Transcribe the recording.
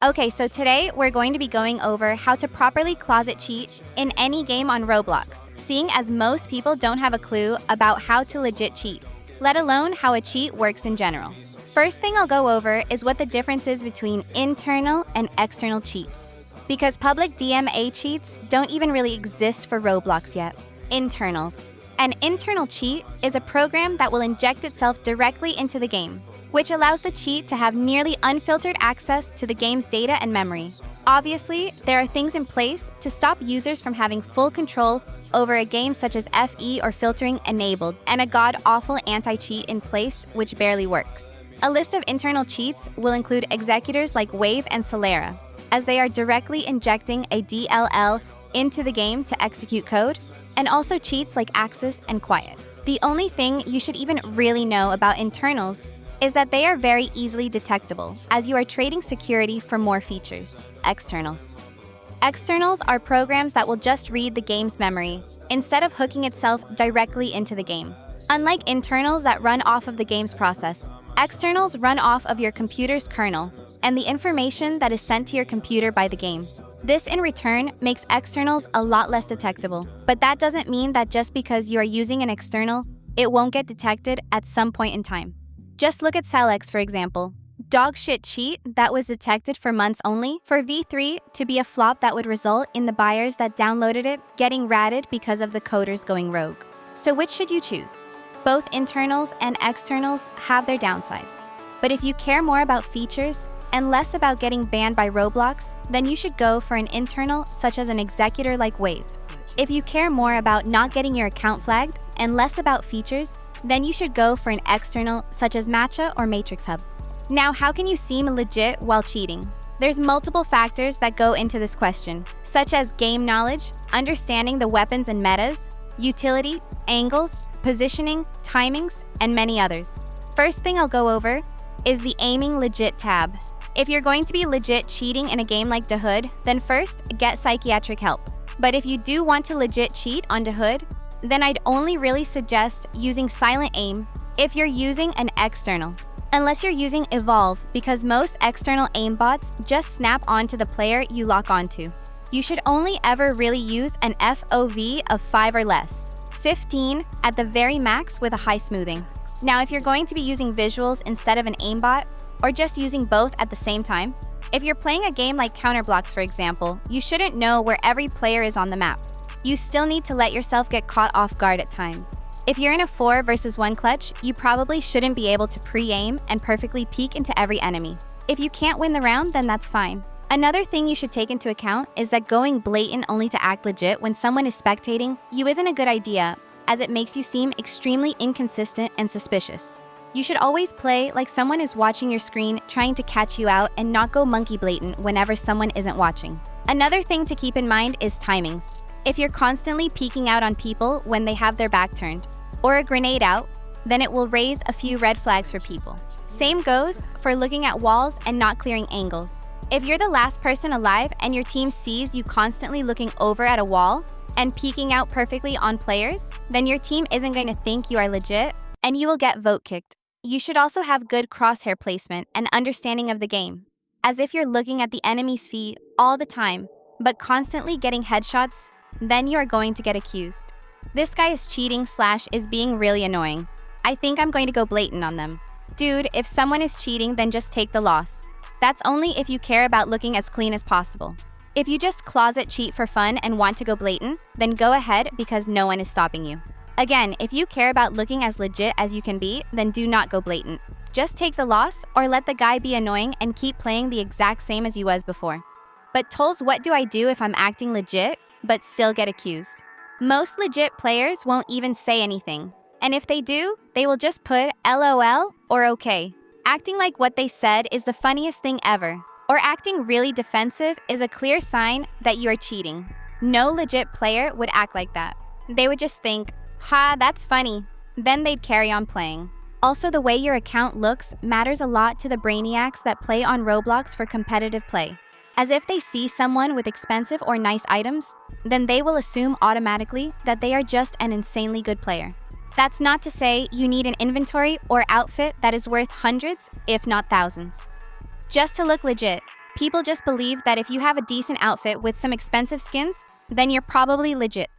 Okay, so today we're going to be going over how to properly closet cheat in any game on Roblox, seeing as most people don't have a clue about how to legit cheat, let alone how a cheat works in general. First thing I'll go over is what the difference is between internal and external cheats, because public DMA cheats don't even really exist for Roblox yet. Internals. An internal cheat is a program that will inject itself directly into the game, which allows the cheat to have nearly unfiltered access to the game's data and memory. Obviously, there are things in place to stop users from having full control over a game such as FE or filtering enabled, and a god-awful anti-cheat in place which barely works. A list of internal cheats will include executors like Wave and Celera, as they are directly injecting a DLL into the game to execute code, and also cheats like Axis and Quiet. The only thing you should even really know about internals is that they are very easily detectable, as you are trading security for more features. Externals. Externals are programs that will just read the game's memory, instead of hooking itself directly into the game. Unlike internals that run off of the game's process, externals run off of your computer's kernel and the information that is sent to your computer by the game. This in return makes externals a lot less detectable, but that doesn't mean that just because you are using an external, it won't get detected at some point in time. Just look at Celex, for example. Dogshit cheat that was detected for months only for V3 to be a flop that would result in the buyers that downloaded it getting ratted because of the coders going rogue. So which should you choose? Both internals and externals have their downsides. But if you care more about features and less about getting banned by Roblox, then you should go for an internal such as an executor like Wave. If you care more about not getting your account flagged and less about features, then you should go for an external such as Matcha or Matrix Hub. Now, how can you seem legit while cheating? There's multiple factors that go into this question, such as game knowledge, understanding the weapons and metas, utility, angles, positioning, timings, and many others. First thing I'll go over is the Aiming Legit tab. If you're going to be legit cheating in a game like dahood, then first, get psychiatric help. But if you do want to legit cheat on dahood, then I'd only really suggest using silent aim if you're using an external. Unless you're using Evolve, because most external aim bots just snap onto the player you lock onto. You should only ever really use an FOV of 5 or less, 15 at the very max with a high smoothing. Now, if you're going to be using visuals instead of an aimbot, or just using both at the same time, if you're playing a game like Counterblocks, for example, you shouldn't know where every player is on the map. You still need to let yourself get caught off guard at times. If you're in a 4 versus 1 clutch, you probably shouldn't be able to pre-aim and perfectly peek into every enemy. If you can't win the round, then that's fine. Another thing you should take into account is that going blatant only to act legit when someone is spectating you isn't a good idea, as it makes you seem extremely inconsistent and suspicious. You should always play like someone is watching your screen trying to catch you out and not go monkey blatant whenever someone isn't watching. Another thing to keep in mind is timings. If you're constantly peeking out on people when they have their back turned, or a grenade out, then it will raise a few red flags for people. Same goes for looking at walls and not clearing angles. If you're the last person alive and your team sees you constantly looking over at a wall and peeking out perfectly on players, then your team isn't going to think you are legit and you will get vote kicked. You should also have good crosshair placement and understanding of the game, as if you're looking at the enemy's feet all the time, but constantly getting headshots, then you are going to get accused. This guy is cheating / is being really annoying. I think I'm going to go blatant on them. Dude, if someone is cheating, then just take the loss. That's only if you care about looking as clean as possible. If you just closet cheat for fun and want to go blatant, then go ahead because no one is stopping you. Again, if you care about looking as legit as you can be, then do not go blatant. Just take the loss or let the guy be annoying and keep playing the exact same as you was before. But Tolls, what do I do if I'm acting legit but still get accused? Most legit players won't even say anything. And if they do, they will just put LOL or OK. Acting like what they said is the funniest thing ever. Or acting really defensive is a clear sign that you are cheating. No legit player would act like that. They would just think, ha, that's funny. Then they'd carry on playing. Also, the way your account looks matters a lot to the brainiacs that play on Roblox for competitive play. As if they see someone with expensive or nice items, then they will assume automatically that they are just an insanely good player. That's not to say you need an inventory or outfit that is worth hundreds, if not thousands, just to look legit. People just believe that if you have a decent outfit with some expensive skins, then you're probably legit.